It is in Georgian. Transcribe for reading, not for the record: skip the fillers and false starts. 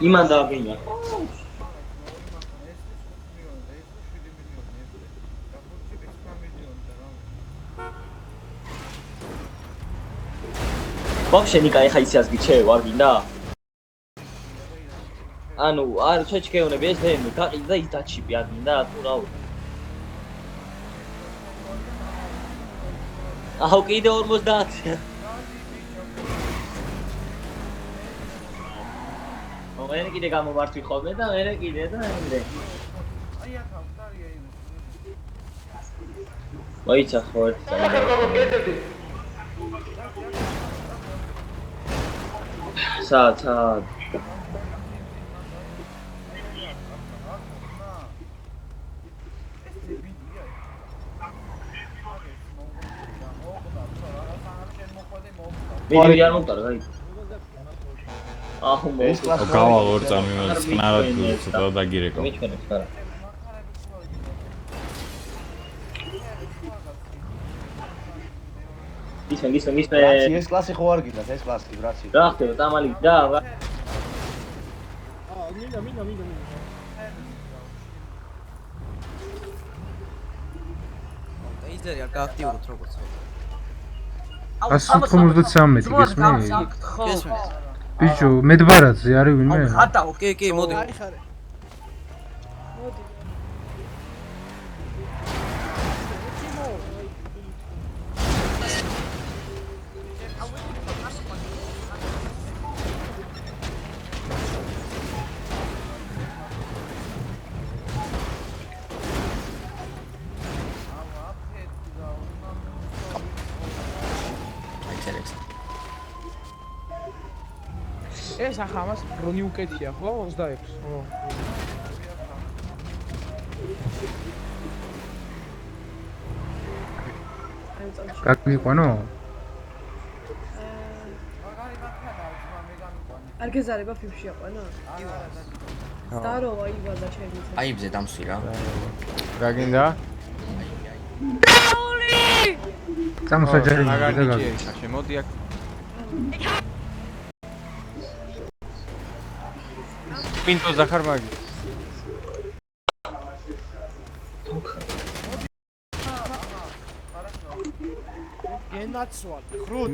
იმან დააგენა. Вообще никай ხაისიას გიჩე ვარ გინდა? ანუ არ ჩეჩქეუნები ეს მე გაყიდე და ის დაჩიპი არ გინდა თუ რა ვარ. აუ კიდე 50. მე კიდე გამოვართვი ხოლმე და მე კიდე და მე. აი აქ ავტარია იმ. ვაიცა ხო ერთი წამი. საათ ვიდეო არ მომტარა გაი აჰო მე გავა ორ წამი წყნარად დაგირეკო მიჩვენებს არა ისმე ეს კლასი ხო არ გინდათ ეს კლასი ბრაცი რა ხდება დამალი და მინდა იზერი არ გააქტიუროთ როგორც ხო 193 გესმის? ბიჭო, მედბარაძე არის ვინმე? ხატაო, კი, მოდი. ეს ახლა ამას რონი უკეთია ხო 26 ხო გაგიყვანო არ გეზარება ფიფში აყვანო დაროვა იბადა ჩემი აიბზე დამსვი რა რა გინდა წამოსაჯარი და გაგი შემოდი აქ Pinto Zahar Magi. გენაცვალ. ხრუტ